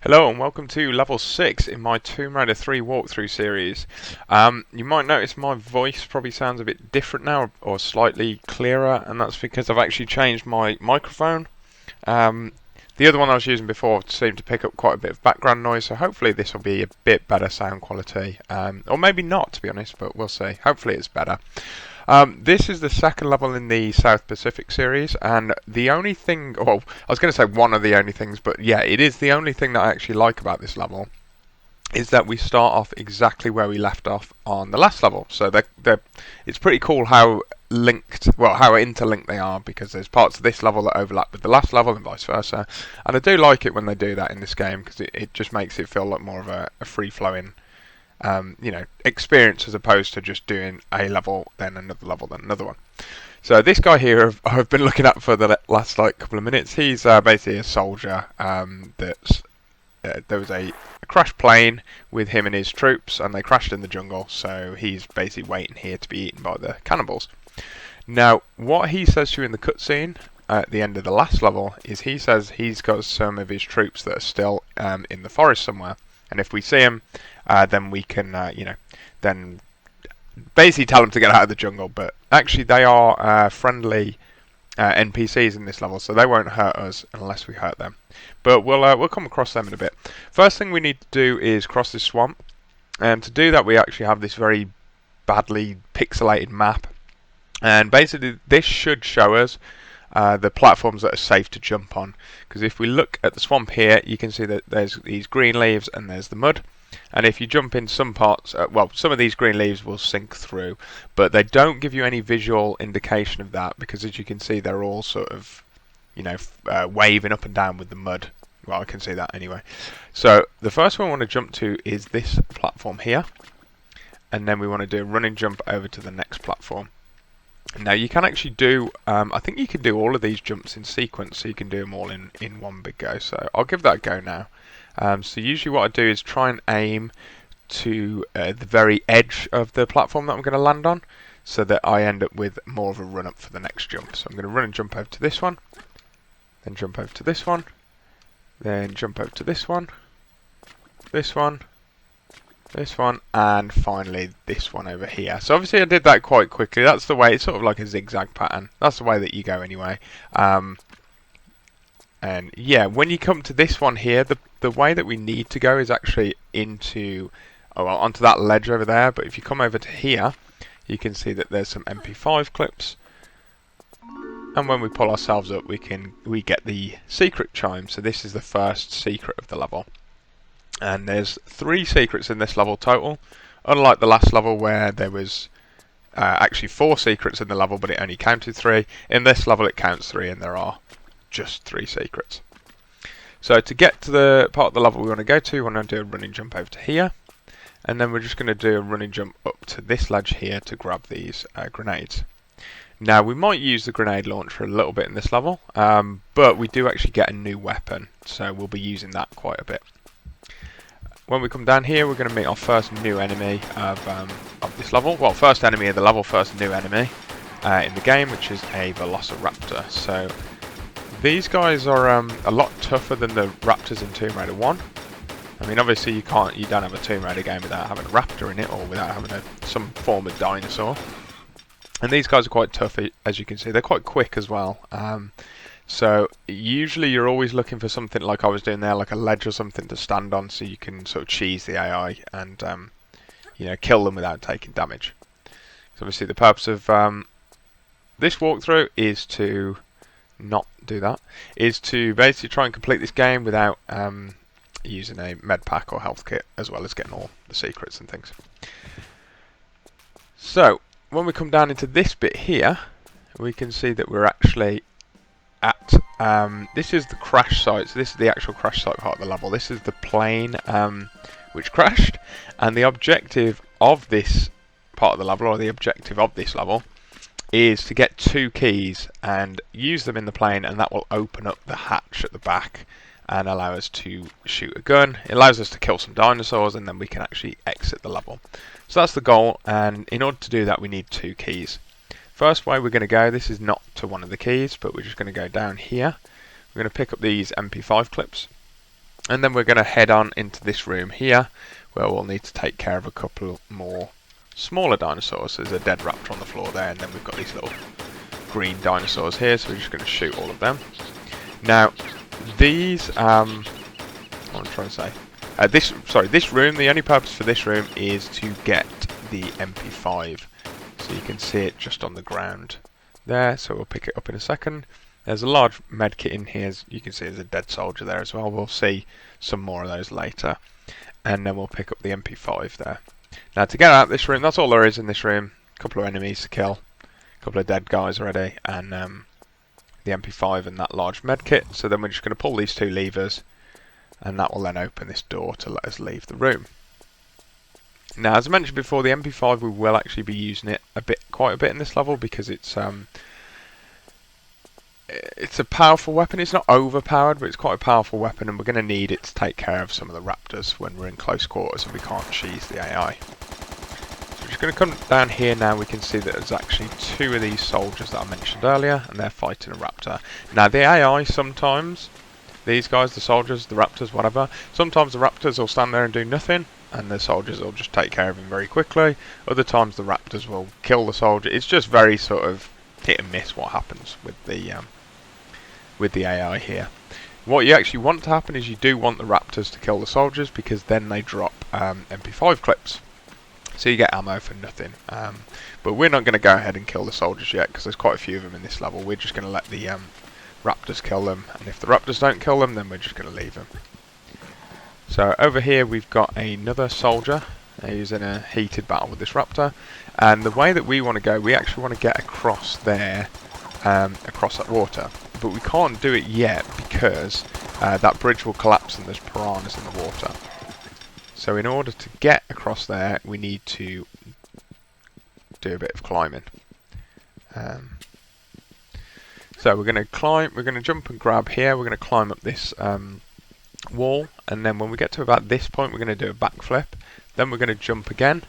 Hello and welcome to level 6 in my Tomb Raider 3 walkthrough series. You might notice my voice probably sounds a bit different now or slightly clearer, and that's because I've actually changed my microphone. Um, the other one I was using before seemed to pick up quite a bit of background noise, so hopefully this will be a bit better sound quality. Or maybe not, to be honest, but we'll see. Hopefully it's better. This is the second level in the South Pacific series, and the only thing, well, I was going to say one of the only things, but yeah, it is the only thing that I actually like about this level, is that we start off exactly where we left off on the last level. So it's pretty cool how how interlinked they are, because there's parts of this level that overlap with the last level and vice versa. And I do like it when they do that in this game, because it just makes it feel like more of a free-flowing experience, as opposed to just doing a level, then another level, then another one. So this guy here, I've been looking at for the last couple of minutes. He's basically a soldier there was a crashed plane with him and his troops, and they crashed in the jungle. So he's basically waiting here to be eaten by the cannibals. Now, what he says to you in the cutscene at the end of the last level is he says he's got some of his troops that are still in the forest somewhere, and if we see him, then we can, then basically tell them to get out of the jungle. But actually, they are friendly NPCs in this level, so they won't hurt us unless we hurt them. But we'll come across them in a bit. First thing we need to do is cross this swamp, and to do that, we actually have this very badly pixelated map. And basically, this should show us the platforms that are safe to jump on. Because if we look at the swamp here, you can see that there's these green leaves and there's the mud. And if you jump in some parts, some of these green leaves will sink through, but they don't give you any visual indication of that, because as you can see, they're all sort of, waving up and down with the mud. Well, I can see that anyway. So the first one we want to jump to is this platform here, and then we want to do a running jump over to the next platform. Now you can actually do, I think you can do all of these jumps in sequence, so you can do them all in one big go. So I'll give that a go now. So usually what I do is try and aim to the very edge of the platform that I'm going to land on, so that I end up with more of a run up for the next jump. So I'm going to run and jump over to this one, then jump over to this one, then jump over to this one, this one, this one, and finally this one over here. So obviously I did that quite quickly. That's the way, it's sort of like a zigzag pattern. That's the way that you go anyway. And yeah, when you come to this one here, the way that we need to go is actually onto that ledge over there. But if you come over to here, you can see that there's some MP5 clips. And when we pull ourselves up, we get the secret chime. So this is the first secret of the level. And there's 3 secrets in this level total. Unlike the last level where there was actually 4 secrets in the level, but it only counted 3. In this level it counts 3, and there are just 3 secrets. So to get to the part of the level we want to go to, we want to do a running jump over to here, and then we're just going to do a running jump up to this ledge here to grab these grenades. Now we might use the grenade launcher a little bit in this level, but we do actually get a new weapon, so we'll be using that quite a bit. When we come down here, we're going to meet our first new enemy of this level. Well, first enemy of the level, first new enemy in the game, which is a Velociraptor. So these guys are a lot tougher than the raptors in Tomb Raider 1. I mean, obviously you don't have a Tomb Raider game without having a raptor in it, or without having some form of dinosaur. And these guys are quite tough, as you can see. They're quite quick as well. So usually you're always looking for something like I was doing there, like a ledge or something to stand on, so you can sort of cheese the AI and kill them without taking damage. So obviously the purpose of this walkthrough is to not do that, is to basically try and complete this game without using a med pack or health kit, as well as getting all the secrets and things. So when we come down into this bit here, we can see that we're actually at this is the crash site. So this is the actual crash site part of the level. This is the plane which crashed, and the objective of this part of the level, or the objective of this level, is to get 2 keys and use them in the plane, and that will open up the hatch at the back and allow us to shoot a gun. It allows us to kill some dinosaurs, and then we can actually exit the level. So that's the goal, and in order to do that we need 2 keys. First way we're going to go, this is not to one of the keys, but we're just going to go down here. We're going to pick up these MP5 clips, And then we're going to head on into this room here, where we'll need to take care of a couple more smaller dinosaurs. There's a dead raptor on the floor there, and then we've got these little green dinosaurs here, so we're just going to shoot all of them. Now, these, what am I trying to say? This room, the only purpose for this room is to get the MP5. So you can see it just on the ground there, so we'll pick it up in a second. There's a large med kit in here, as you can see there's a dead soldier there as well. We'll see some more of those later. And then we'll pick up the MP5 there. Now to get out of this room, that's all there is in this room. A couple of enemies to kill, a couple of dead guys already, and the MP5 and that large med kit. So then we're just going to pull these two levers, and that will then open this door to let us leave the room. Now, as I mentioned before, the MP5, we will actually be using it quite a bit in this level, because it's a powerful weapon. It's not overpowered, but it's quite a powerful weapon, and we're going to need it to take care of some of the raptors when we're in close quarters and we can't cheese the AI. So we're just going to come down here now. We can see that there's actually two of these soldiers that I mentioned earlier, and they're fighting a raptor. Now, the AI sometimes, these guys, the soldiers, the raptors, whatever, sometimes the raptors will stand there and do nothing, and the soldiers will just take care of him very quickly. Other times the raptors will kill the soldier. It's just very sort of hit and miss what happens with the AI here. What you actually want to happen is you do want the raptors to kill the soldiers, because then they drop MP5 clips. So you get ammo for nothing. But we're not going to go ahead and kill the soldiers yet, because there's quite a few of them in this level. We're just going to let the raptors kill them, and if the raptors don't kill them, then we're just going to leave them. So over here we've got another soldier who's in a heated battle with this raptor, and the way that we want to go, we actually want to get across there, across that water, but we can't do it yet because that bridge will collapse and there's piranhas in the water. So in order to get across there, we need to do a bit of climbing. So we're going to climb, we're going to jump and grab here, we're going to climb up this wall, and then when we get to about this point, we're going to do a backflip, then we're going to jump again,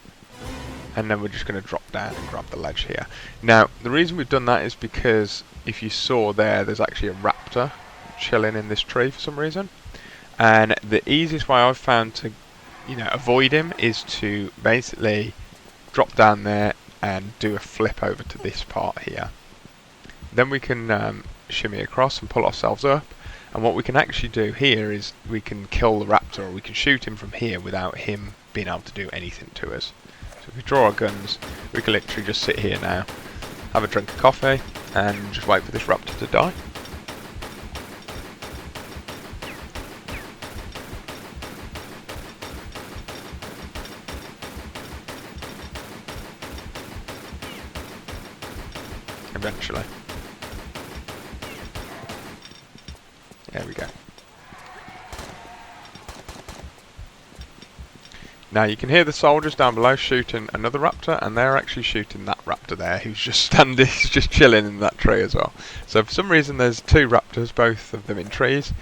and then we're just going to drop down and grab the ledge here. Now, the reason we've done that is because if you saw there's actually a raptor chilling in this tree for some reason, and the easiest way I've found to avoid him is to basically drop down there and do a flip over to this part here. Then we can shimmy across and pull ourselves up, and what we can actually do here is we can kill the raptor, or we can shoot him from here without him being able to do anything to us. So if we draw our guns, we can literally just sit here now, have a drink of coffee, and just wait for this raptor to die. Eventually. There we go. Now you can hear the soldiers down below shooting another raptor, and they're actually shooting that raptor there, who's just standing, just chilling in that tree as well. So for some reason there's two raptors, both of them in trees.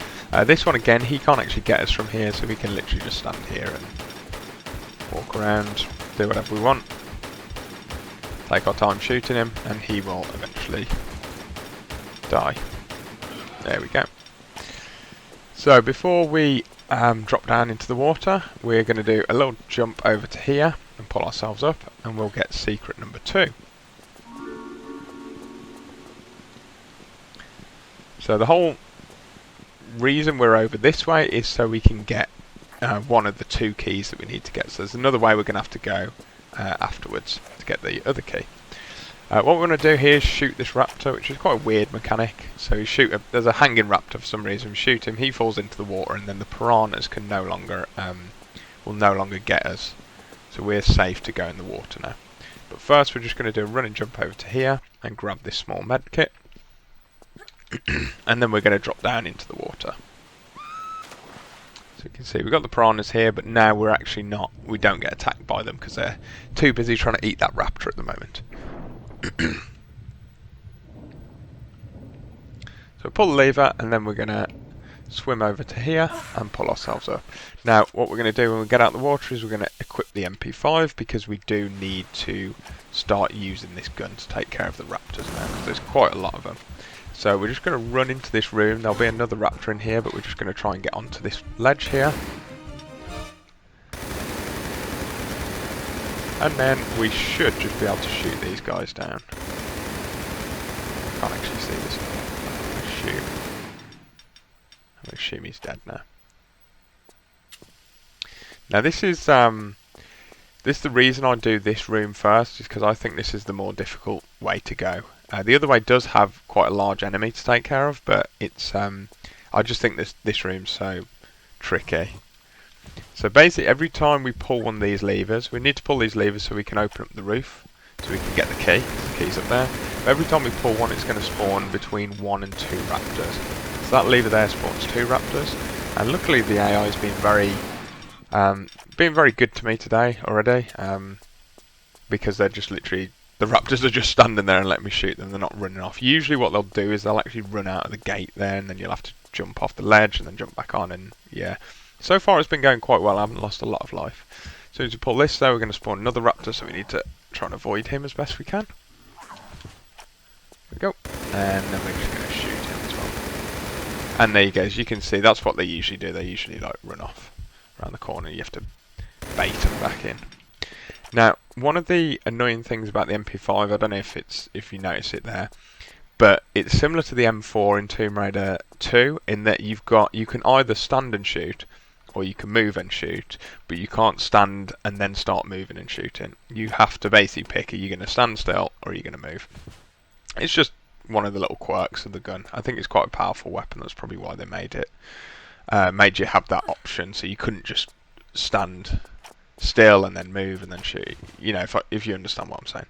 This one again, he can't actually get us from here, so we can literally just stand here and walk around, do whatever we want. Take our time shooting him, and he will eventually die. There we go. So before we drop down into the water, we're going to do a little jump over to here and pull ourselves up, and we'll get secret number 2. So the whole reason we're over this way is so we can get one of the 2 keys that we need to get. So there's another way we're going to have to go afterwards to get the other key. What we're going to do here is shoot this raptor, which is quite a weird mechanic. So you shoot there's a hanging raptor for some reason. We shoot him, he falls into the water, and then the piranhas can will no longer get us. So we're safe to go in the water now. But first, we're just going to do a running jump over to here and grab this small med kit, and then we're going to drop down into the water. So you can see we've got the piranhas here, but now we're actually not. We don't get attacked by them because they're too busy trying to eat that raptor at the moment. So pull the lever, and then we're going to swim over to here and pull ourselves up. Now what we're going to do when we get out of the water is we're going to equip the MP5, because we do need to start using this gun to take care of the raptors now, because there's quite a lot of them. So we're just going to run into this room. There'll be another raptor in here, but we're just going to try and get onto this ledge here. And then we should just be able to shoot these guys down. Can't actually see this guy. I assume he's dead now. Now this is the reason I do this room first, is because I think this is the more difficult way to go. The other way does have quite a large enemy to take care of, but it's I just think this room's so tricky. So basically every time we pull one of these levers, we need to pull these levers so we can open up the roof, so we can get the key. The key's up there. But every time we pull one, it's going to spawn between 1 and 2 raptors. So that lever there spawns 2 raptors, and luckily the AI has been very good to me today already, because they're just literally, the raptors are just standing there and letting me shoot them. They're not running off. Usually what they'll do is they'll actually run out of the gate there, and then you'll have to jump off the ledge and then jump back on, and yeah. So far it's been going quite well. I haven't lost a lot of life. As soon as we pull this though, we're going to spawn another raptor, so we need to try and avoid him as best we can. There we go. And then we're just going to shoot him as well. And there you go. As you can see, that's what they usually do. They usually like run off around the corner. You have to bait them back in. Now, one of the annoying things about the MP5, I don't know if you notice it there, but it's similar to the M4 in Tomb Raider 2 in that you can either stand and shoot, or you can move and shoot, but you can't stand and then start moving and shooting. You have to basically pick, are you going to stand still or are you going to move? It's just one of the little quirks of the gun. I think it's quite a powerful weapon. That's probably why they made it. Made you have that option, so you couldn't just stand still and then move and then shoot. You know, if you understand what I'm saying.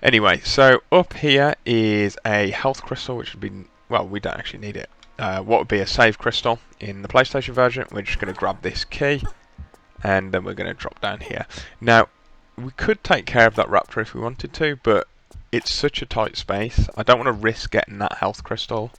Anyway, so up here is a health crystal, which would be, well, we don't actually need it. What would be a save crystal in the PlayStation version. We're just going to grab this key, and then we're going to drop down here. Now, we could take care of that raptor if we wanted to, but it's such a tight space. I don't want to risk getting that health crystal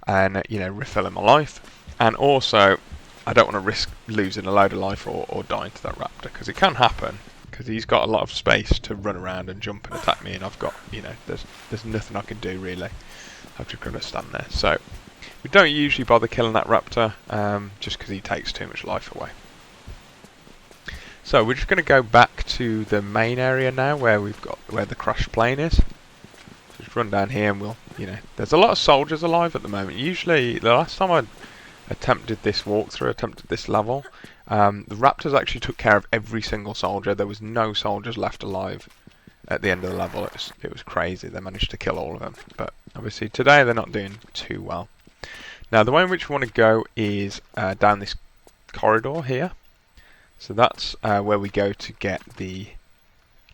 and, you know, refilling my life. And also, I don't want to risk losing a load of life or dying to that raptor, because it can happen, because he's got a lot of space to run around and jump and attack me, and I've got, you know, there's nothing I can do really. I've just got to stand there. So we don't usually bother killing that raptor, just because he takes too much life away. So we're just going to go back to the main area now, where the crashed plane is. Just run down here, and we'll, you know, there's a lot of soldiers alive at the moment. Usually, the last time I attempted this level, the raptors actually took care of every single soldier. There was no soldiers left alive at the end of the level. It was crazy. They managed to kill all of them, but obviously today they're not doing too well. Now the way in which we want to go is down this corridor here. So that's where we go to get the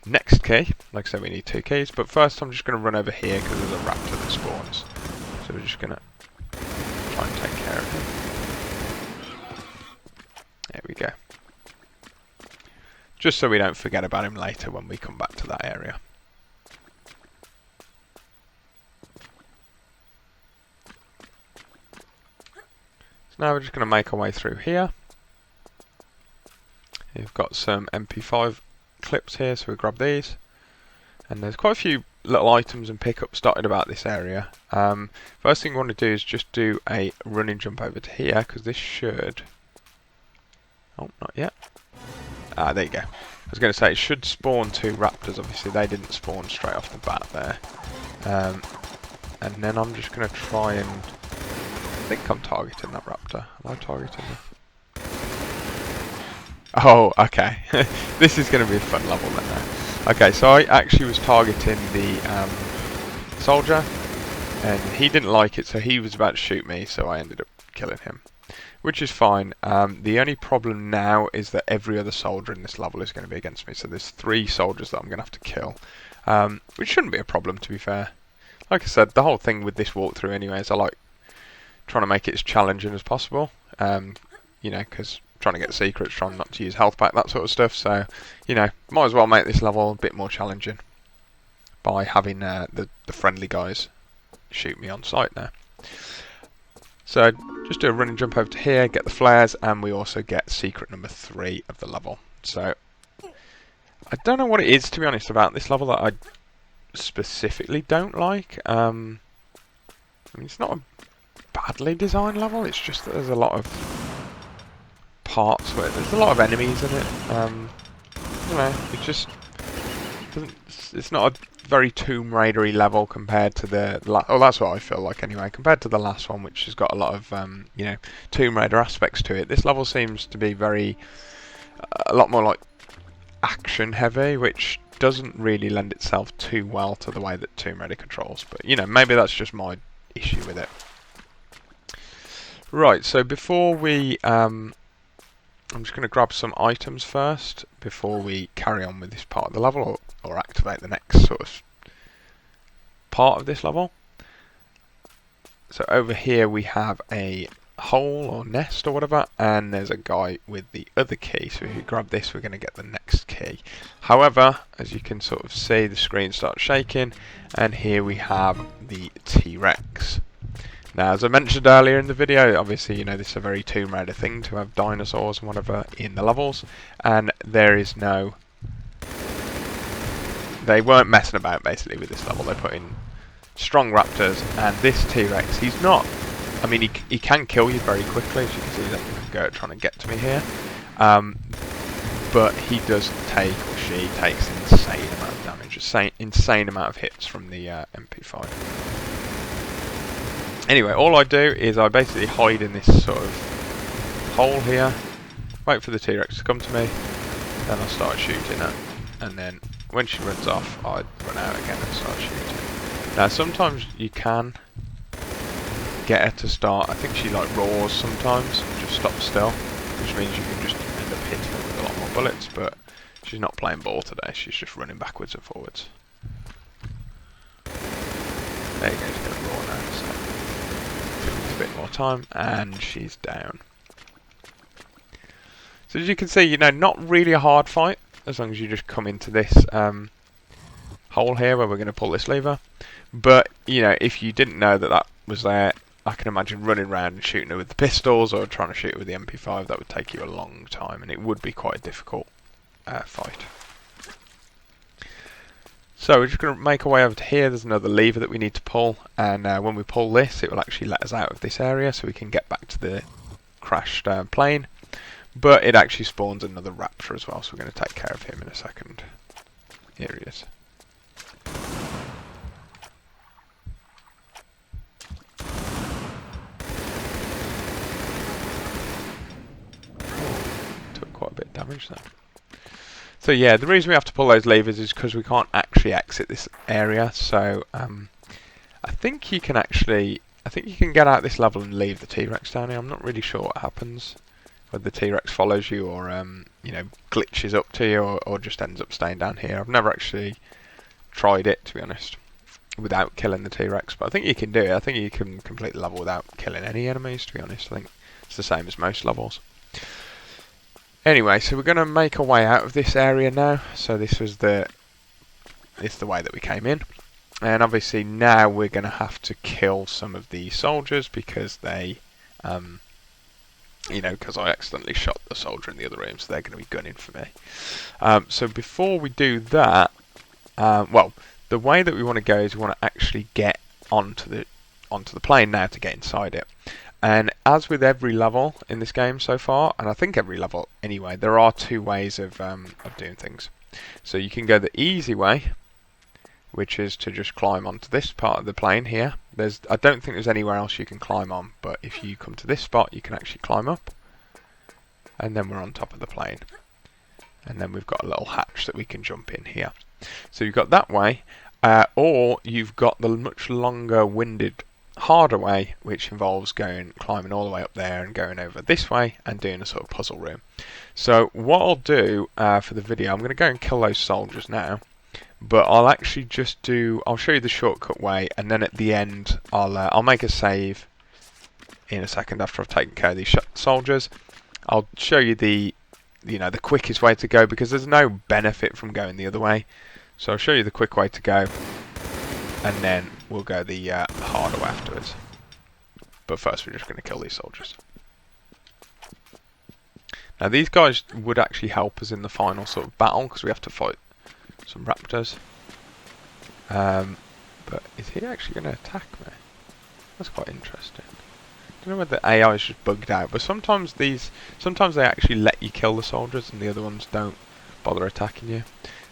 next key. Like I said, we need 2 keys, but first I'm just going to run over here because there's a raptor that spawns. So we're just going to try and take care of him. There we go. Just so we don't forget about him later when we come back to that area. So now we're just going to make our way through here. We've got some MP5 clips here, so we'll grab these. And there's quite a few little items and pickups dotted about this area. First thing we want to do is just do a running jump over to here, because this should... Oh, not yet. Ah, there you go. I was going to say, it should spawn 2 raptors. Obviously, they didn't spawn straight off the bat there. And then I'm just going to try and... I think I'm targeting that raptor. Am I targeting them? Oh, okay. This is going to be a fun level then now. Okay, so I actually was targeting the soldier, and he didn't like it, so he was about to shoot me, so I ended up killing him. Which is fine. The only problem now is that every other soldier in this level is going to be against me. So there's 3 soldiers that I'm going to have to kill. Which shouldn't be a problem, to be fair. Like I said, the whole thing with this walkthrough anyway is I like trying to make it as challenging as possible. You know, because trying to get secrets, trying not to use health pack, that sort of stuff. So, you know, might as well make this level a bit more challenging by having the friendly guys shoot me on sight now. So just do a running jump over to here, get the flares, and we also get secret number 3 of the level. So I don't know what it is, to be honest, about this level that I specifically don't like. I mean, it's not a badly designed level, it's just that there's a lot of parts where there's a lot of enemies in it. You know, it just doesn't, it's not a very Tomb Raider-y level compared to the that's what I feel like anyway, compared to the last one, which has got a lot of you know, Tomb Raider aspects to it. This level seems to be a lot more like action heavy, which doesn't really lend itself too well to the way that Tomb Raider controls, but you know, maybe that's just my issue with it. Right, so before we I'm just going to grab some items first before we carry on with this part of the level, or activate the next sort of part of this level. So over here we have a hole or nest or whatever, and there's a guy with the other key, so if you grab this we're going to get the next key. However, as you can sort of see, the screen starts shaking, and here we have the T-Rex. Now, as I mentioned earlier in the video, obviously, you know, this is a very Tomb Raider thing to have dinosaurs and whatever in the levels, and there is no... They weren't messing about, basically, with this level. They put in strong raptors, and this T-Rex, he's not... I mean, he can kill you very quickly, as you can see, he's having a go at trying to get to me here. But he does take, or she takes, an insane amount of damage, insane amount of hits from the MP5. Anyway, all I do is I basically hide in this sort of hole here, wait for the T-Rex to come to me, then I'll start shooting her, and then when she runs off, I run out again and start shooting. Now, sometimes you can get her to start, I think she like roars sometimes, just stops still, which means you can just end up hitting her with a lot more bullets, but she's not playing ball today, she's just running backwards and forwards. There you go, she's going to roar now, so a bit more time, and she's down. So as you can see, you know, not really a hard fight, as long as you just come into this hole here where we're going to pull this lever. But, you know, if you didn't know that that was there, I can imagine running around and shooting her with the pistols or trying to shoot her with the MP5, that would take you a long time, and it would be quite a difficult fight. So we're just going to make our way over to here. There's another lever that we need to pull, and when we pull this, it will actually let us out of this area so we can get back to the crashed plane. But it actually spawns another raptor as well, so we're going to take care of him in a second. Here he is. Took quite a bit of damage there. So yeah, the reason we have to pull those levers is because we can't actually exit this area. So I think you can get out this level and leave the T-Rex down here. I'm not really sure what happens, whether the T-Rex follows you or you know, glitches up to you or just ends up staying down here. I've never actually tried it, to be honest, without killing the T-Rex, but I think you can do it. I think you can complete the level without killing any enemies, to be honest. I think it's the same as most levels. Anyway, so we're going to make our way out of this area now. So this was the way that we came in, and obviously now we're going to have to kill some of the soldiers because they, you know, because I accidentally shot the soldier in the other room, so they're going to be gunning for me. So before we do that, well, the way that we want to go is we want to actually get onto the plane now to get inside it. And as with every level in this game so far, and I think every level anyway, there are two ways of doing things. So you can go the easy way, which is to just climb onto this part of the plane here. I don't think there's anywhere else you can climb on, but if you come to this spot, you can actually climb up, and then we're on top of the plane. And then we've got a little hatch that we can jump in here. So you've got that way, or you've got the much longer winded harder way, which involves climbing all the way up there and going over this way and doing a sort of puzzle room. So what I'll do for the video, I'm going to go and kill those soldiers now, but I'll actually I'll show you the shortcut way, and then at the end I'll make a save in a second after I've taken care of these soldiers. I'll show you the quickest way to go, because there's no benefit from going the other way. So I'll show you the quick way to go, and then we'll go the harder way afterwards. But first we're just going to kill these soldiers. Now these guys would actually help us in the final sort of battle, because we have to fight some raptors. But is he actually going to attack me? That's quite interesting. I don't know whether the AI is just bugged out, but sometimes they actually let you kill the soldiers and the other ones don't bother attacking you.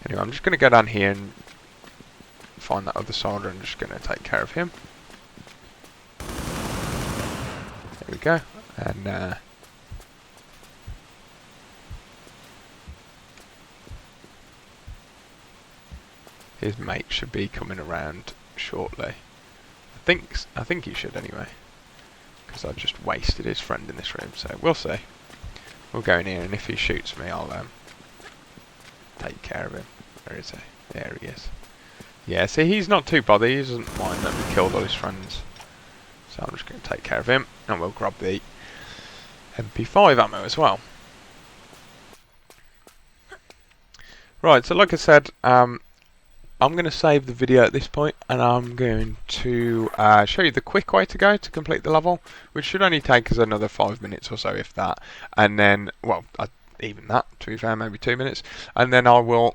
Anyway, I'm just going to go down here and find that other soldier and just going to take care of him. There we go. And his mate should be coming around shortly. I think he should anyway, because I just wasted his friend in this room. So we'll see. We'll go in here, and if he shoots me, I'll take care of him. Where is he? There he is. Yeah, see, he's not too bothered. He doesn't mind that we killed all his friends. So I'm just going to take care of him, and we'll grab the MP5 ammo as well. Right, so like I said, I'm going to save the video at this point, and I'm going to show you the quick way to go to complete the level, which should only take us another 5 minutes or so, if that. And then, well, even that, to be fair, maybe 2 minutes. And then I will,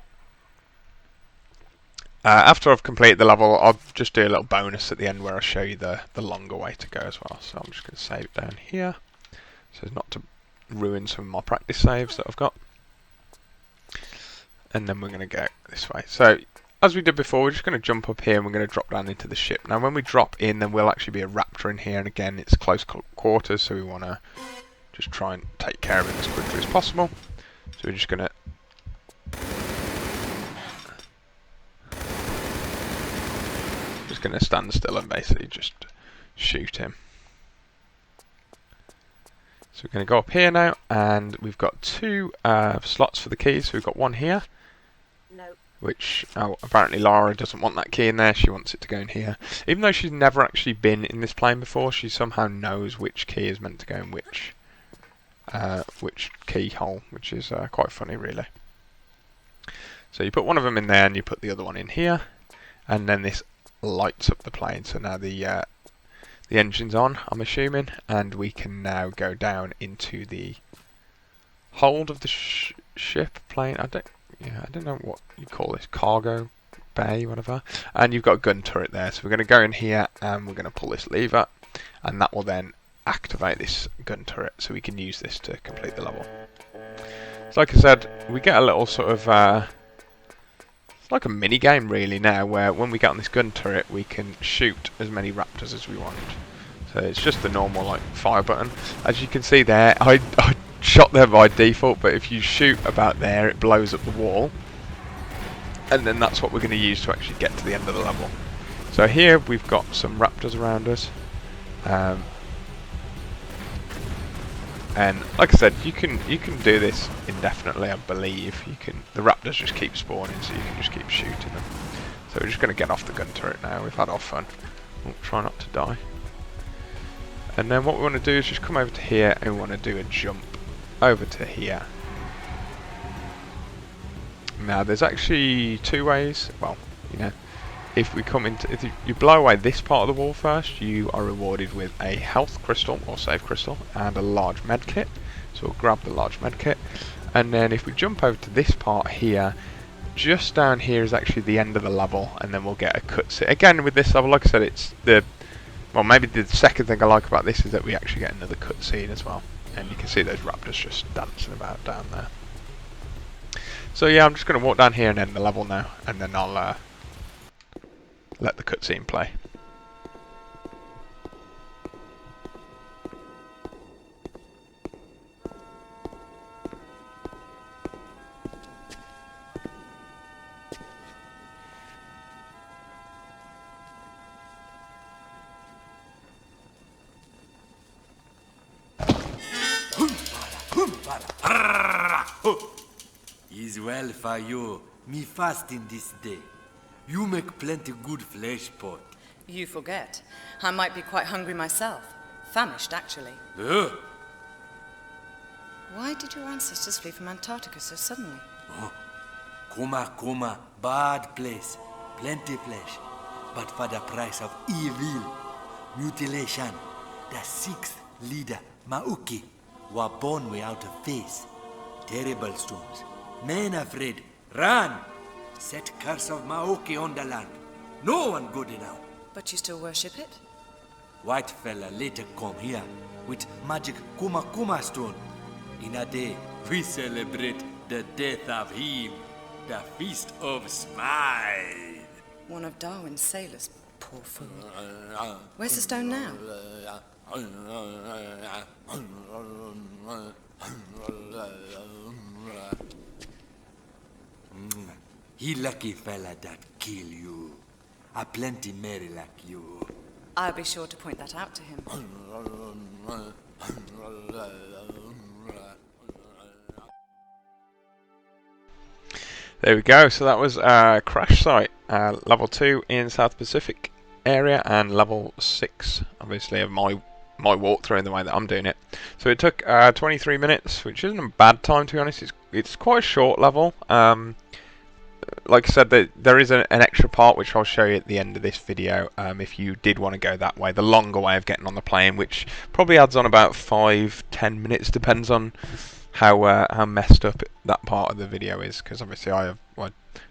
after I've completed the level, I'll just do a little bonus at the end where I'll show you the longer way to go as well. So I'm just going to save it down here, so as not to ruin some of my practice saves that I've got. And then we're going to go this way. So, as we did before, we're just going to jump up here and we're going to drop down into the ship. Now when we drop in, then we'll actually be a raptor in here, and again it's close quarters, so we want to just try and take care of it as quickly as possible. So we're just going to stand still and basically just shoot him. So we're going to go up here now, and we've got two slots for the keys. So we've got one here. Which, apparently Lara doesn't want that key in there, she wants it to go in here. Even though she's never actually been in this plane before, she somehow knows which key is meant to go in which keyhole, which is quite funny really. So you put one of them in there and you put the other one in here, and then this lights up the plane. So now the engine's on, I'm assuming, and we can now go down into the hold of the ship, plane, I don't know what you call this, cargo bay, whatever. And you've got a gun turret there, so we're going to go in here and we're going to pull this lever, and that will then activate this gun turret, so we can use this to complete the level. So like I said, we get a little sort of it's like a mini game really now, where when we get on this gun turret we can shoot as many raptors as we want. So it's just the normal like fire button. As you can see there, I shot there by default, but if you shoot about there it blows up the wall, and then that's what we're going to use to actually get to the end of the level. So here we've got some raptors around us, and like I said, you can do this indefinitely, I believe. The raptors just keep spawning, so you can just keep shooting them. So we're just going to get off the gun turret now. We've had our fun. We'll try not to die. And then what we want to do is just come over to here, and we want to do a jump over to here. Now there's actually two ways. Well, you know, if you blow away this part of the wall first, you are rewarded with a health crystal or save crystal and a large med kit. So we'll grab the large med kit, and then if we jump over to this part here, just down here is actually the end of the level, and then we'll get a cutscene. Again with this level, like I said, it's maybe the second thing I like about this is that we actually get another cutscene as well. And you can see those raptors just dancing about down there. So yeah, I'm just going to walk down here and end the level now, and then I'll let the cutscene play. Is well for you, me fasting this day. You make plenty good flesh pot. You forget. I might be quite hungry myself. Famished, actually. Why did your ancestors flee from Antarctica so suddenly? Coma, bad place. Plenty flesh. But for the price of evil. Mutilation. The sixth leader, Mauki, were born without a face. Terrible storms. Men afraid. Run! Set curse of Maoki on the land. No one good enough. But you still worship it? White fella later come here with magic Kuma Kuma stone. In a day, we celebrate the death of him, the Feast of Smile. One of Darwin's sailors, poor fool. Where's the stone now? He lucky fella that kill you. A plenty merry like you. I'll be sure to point that out to him. There we go. So that was crash site, level 2 in South Pacific area, and level 6, obviously, of my walkthrough in the way that I'm doing it. So it took 23 minutes, which isn't a bad time, to be honest. It's quite a short level. Like I said, there is an extra part which I'll show you at the end of this video, if you did want to go that way, the longer way of getting on the plane, which probably adds on about 5-10 minutes, depends on how messed up that part of the video is, because obviously I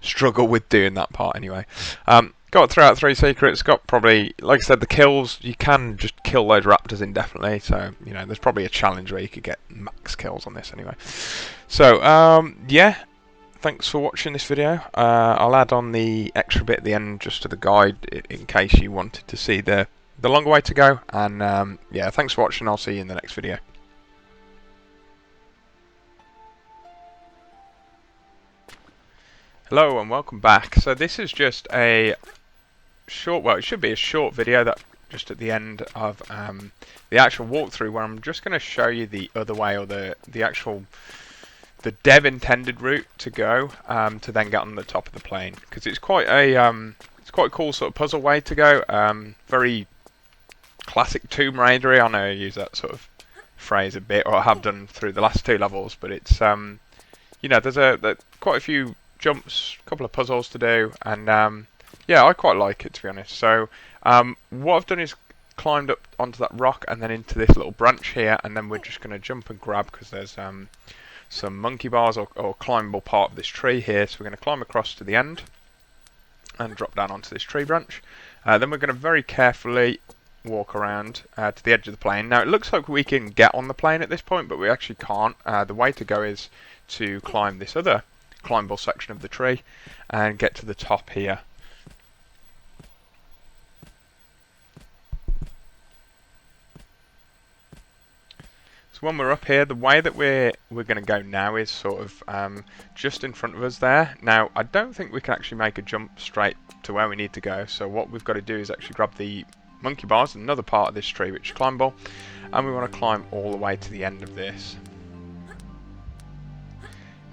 struggle with doing that part anyway. Got 3 out of 3 secrets, got probably, like I said, the kills, you can just kill those raptors indefinitely, so, you know, there's probably a challenge where you could get max kills on this anyway. So, yeah. Thanks for watching this video. I'll add on the extra bit at the end just to the guide in case you wanted to see the longer way to go. And yeah, thanks for watching. I'll see you in the next video. Hello and welcome back. So this is just a short, well, it should be a short video that just at the end of the actual walkthrough, where I'm just going to show you the other way, or the actual dev intended route to go to then get on the top of the plane, because it's quite a cool sort of puzzle way to go. Very classic Tomb Raider-y. I know I use that sort of phrase a bit, or I have done through the last 2 levels, but it's you know, there's quite a few jumps, a couple of puzzles to do, and yeah, I quite like it, to be honest. So what I've done is climbed up onto that rock and then into this little branch here, and then we're just going to jump and grab, because there's some monkey bars or climbable part of this tree here. So we're going to climb across to the end and drop down onto this tree branch. Then we're going to very carefully walk around to the edge of the plane. Now it looks like we can get on the plane at this point, but we actually can't. The way to go is to climb this other climbable section of the tree and get to the top here. When we're up here, the way that we're going to go now is sort of just in front of us there. Now, I don't think we can actually make a jump straight to where we need to go, so what we've got to do is actually grab the monkey bars, another part of this tree which is climbable, and we want to climb all the way to the end of this.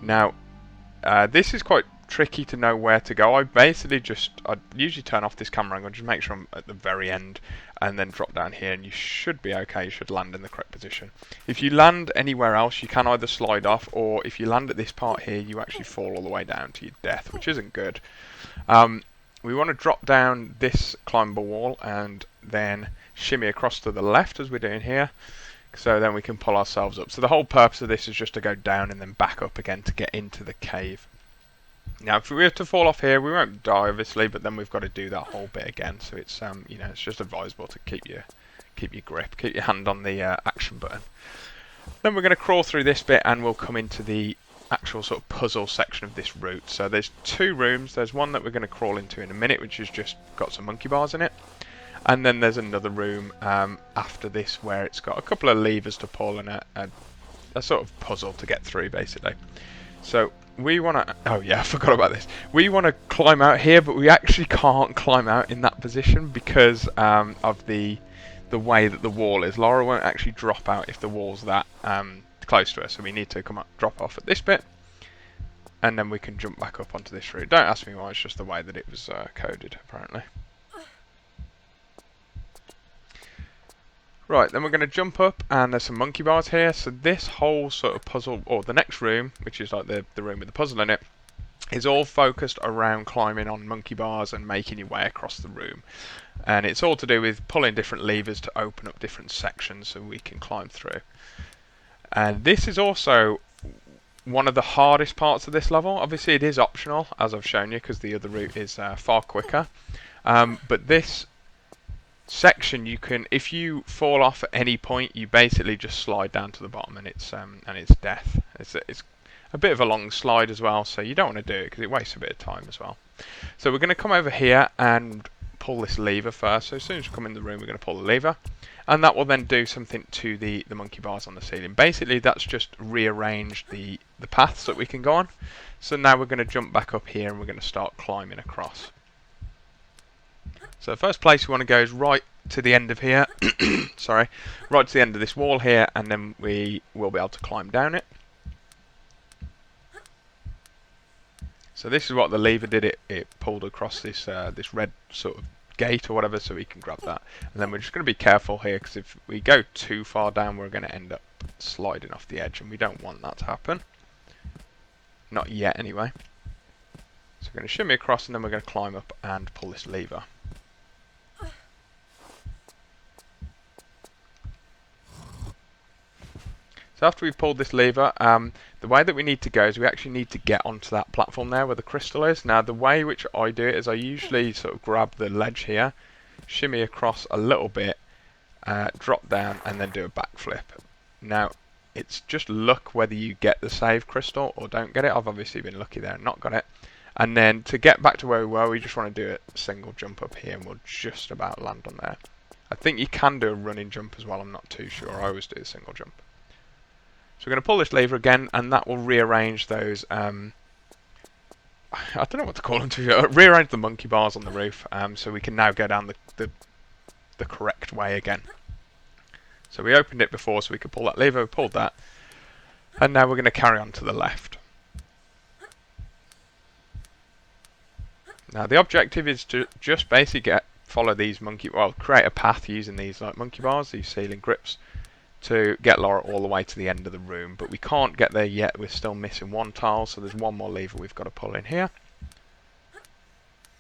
Now, this is quite tricky to know where to go. I usually turn off this camera angle, just make sure I'm at the very end, and then drop down here, and you should be okay. You should land in the correct position. If you land anywhere else, you can either slide off, or if you land at this part here, you actually fall all the way down to your death, which isn't good. We want to drop down this climbable wall and then shimmy across to the left as we're doing here, so then we can pull ourselves up. So the whole purpose of this is just to go down and then back up again to get into the cave. Now, if we were to fall off here, we won't die, obviously, but then we've got to do that whole bit again. So it's you know, it's just advisable to keep your grip, keep your hand on the action button. Then we're going to crawl through this bit, and we'll come into the actual sort of puzzle section of this route. So there's 2 rooms. There's one that we're going to crawl into in a minute, which has just got some monkey bars in it, and then there's another room after this where it's got a couple of levers to pull and a sort of puzzle to get through, basically. So we want to, oh yeah, I forgot about this. We want to climb out here, but we actually can't climb out in that position because of the way that the wall is. Lara won't actually drop out if the wall's that close to us, so we need to come up, drop off at this bit, and then we can jump back up onto this route. Don't ask me why, it's just the way that it was coded, apparently. Right, then we're going to jump up, and there's some monkey bars here. So this whole sort of puzzle, or the next room, which is like the room with the puzzle in it, is all focused around climbing on monkey bars and making your way across the room. And it's all to do with pulling different levers to open up different sections so we can climb through. And this is also one of the hardest parts of this level. Obviously it is optional, as I've shown you, because the other route is far quicker. But this section, you can, if you fall off at any point, you basically just slide down to the bottom, and it's death. It's a bit of a long slide as well, so you don't want to do it because it wastes a bit of time as well. So we're going to come over here and pull this lever first. So as soon as we come in the room, we're going to pull the lever, and that will then do something to the monkey bars on the ceiling. Basically, that's just rearranged the paths that we can go on. So now we're going to jump back up here and we're going to start climbing across. So the first place we want to go is right to the end of here. Sorry, right to the end of this wall here, and then we will be able to climb down it. So this is what the lever did. It pulled across this this red sort of gate or whatever, so we can grab that. And then we're just going to be careful here, because if we go too far down, we're going to end up sliding off the edge, and we don't want that to happen. Not yet, anyway. So we're going to shimmy across, and then we're going to climb up and pull this lever. So after we've pulled this lever, the way that we need to go is we actually need to get onto that platform there where the crystal is. Now the way which I do it is I usually sort of grab the ledge here, shimmy across a little bit, drop down, and then do a backflip. Now it's just luck whether you get the save crystal or don't get it. I've obviously been lucky there and not got it. And then to get back to where we were, we just want to do a single jump up here, and we'll just about land on there. I think you can do a running jump as well, I'm not too sure. I always do a single jump. So we're going to pull this lever again, and that will rearrange those, I don't know what to call them, rearrange the monkey bars on the roof, so we can now go down the correct way again. So we opened it before so we could pull that lever, we pulled that, and now we're going to carry on to the left. Now the objective is to just basically follow these create a path using these like monkey bars, these ceiling grips, to get Lara all the way to the end of the room, but we can't get there yet. We're still missing one tile, so there's one more lever we've got to pull in here,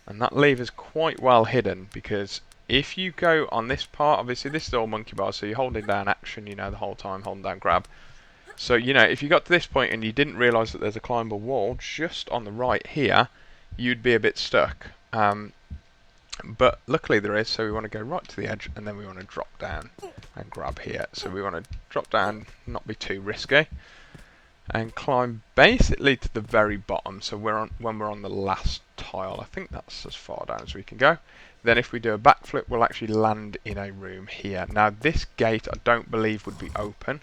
and that lever is quite well hidden, because if you go on this part, obviously this is all monkey bars, so you're holding down action, you know, the whole time, holding down grab. So you know, if you got to this point and you didn't realise that there's a climbable wall just on the right here, you'd be a bit stuck. But luckily there is, so we want to go right to the edge, and then we want to drop down and grab here. So we want to drop down, not be too risky, and climb basically to the very bottom. So when we're on the last tile, I think that's as far down as we can go. Then if we do a backflip, we'll actually land in a room here. Now this gate I don't believe would be open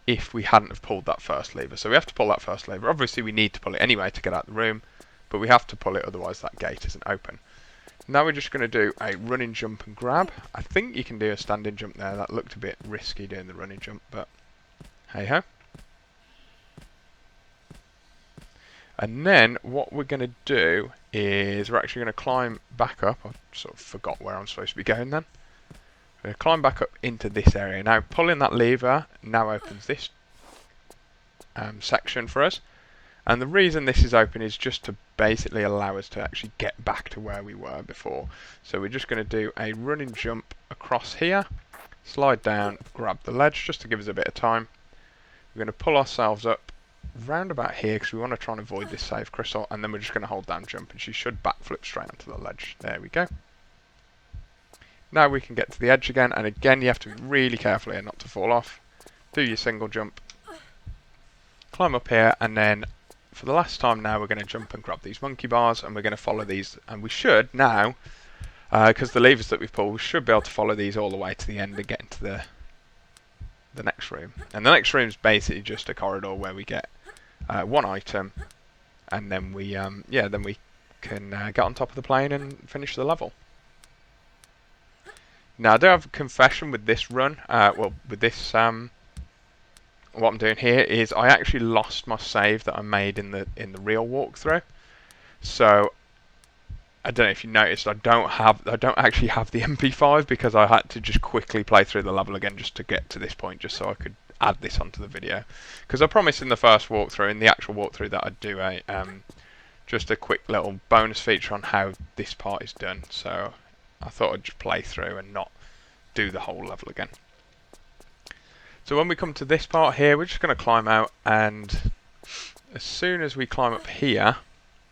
if we hadn't have pulled that first lever. So we have to pull that first lever. Obviously we need to pull it anyway to get out of the room, but we have to pull it, otherwise that gate isn't open. Now we're just going to do a running jump and grab. I think you can do a standing jump there. That looked a bit risky doing the running jump, but hey ho. And then what we're going to do is we're actually going to climb back up. I sort of forgot where I'm supposed to be going then. We're going to climb back up into this area. Now pulling that lever now opens this section for us. And the reason this is open is just to basically allow us to actually get back to where we were before. So we're just going to do a running jump across here, slide down, grab the ledge just to give us a bit of time. We're going to pull ourselves up round about here because we want to try and avoid this save crystal, and then we're just going to hold down jump, and she should backflip straight onto the ledge. There we go. Now we can get to the edge again, and again you have to be really careful here not to fall off. Do your single jump, climb up here, and then for the last time now we're going to jump and grab these monkey bars, and we're going to follow these, and we should now, because the levers that we've pulled, we should be able to follow these all the way to the end and get into the next room. And the next room is basically just a corridor where we get one item, and then we can get on top of the plane and finish the level. Now I do have a confession with this run, with this what I'm doing here is I actually lost my save that I made in the real walkthrough. So I don't know if you noticed, I don't actually have the MP5 because I had to just quickly play through the level again just to get to this point, just so I could add this onto the video. Because I promised in the first walkthrough, in the actual walkthrough, that I'd do a just a quick little bonus feature on how this part is done. So I thought I'd just play through and not do the whole level again. So when we come to this part here, we're just going to climb out, and as soon as we climb up here,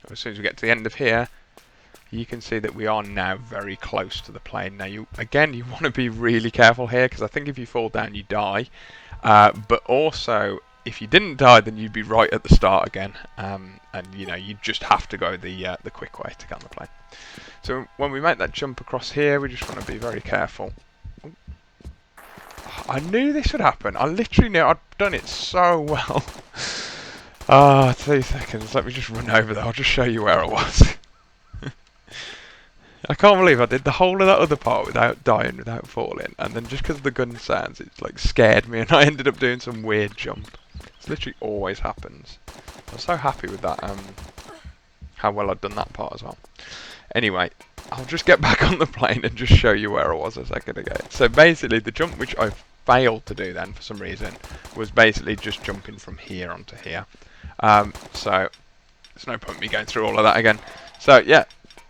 or as soon as we get to the end of here, you can see that we are now very close to the plane. Now, you want to be really careful here, because I think if you fall down, you die. But also, if you didn't die, then you'd be right at the start again, and you just have to go the quick way to get on the plane. So when we make that jump across here, we just want to be very careful. I knew this would happen. I literally knew. I'd done it so well. 2 seconds. Let me just run over there. I'll just show you where I was. I can't believe I did the whole of that other part without dying, without falling, and then just because of the gun sounds, it's like scared me, and I ended up doing some weird jump. This literally always happens. I'm so happy with that. How well I'd done that part as well. Anyway, I'll just get back on the plane and just show you where I was a second ago. So basically, the jump which I failed to do then for some reason was basically just jumping from here onto here. So there's no point in me going through all of that again. So yeah,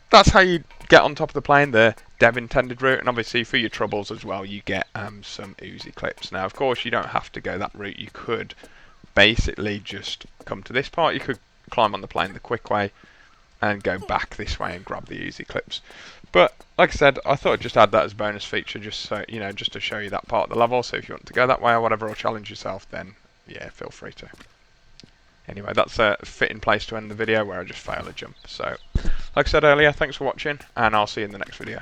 that's how you get on top of the plane, the dev intended route, and obviously for your troubles as well, you get some Uzi clips. Now, of course, you don't have to go that route. You could basically just come to this part. You could climb on the plane the quick way and go back this way and grab the Uzi clips. But like I said, I thought I'd just add that as a bonus feature, just so just to show you that part of the level. So if you want to go that way or whatever, or challenge yourself, then yeah, feel free to. Anyway, that's a fitting place to end the video where I just fail a jump. So, like I said earlier, thanks for watching, and I'll see you in the next video.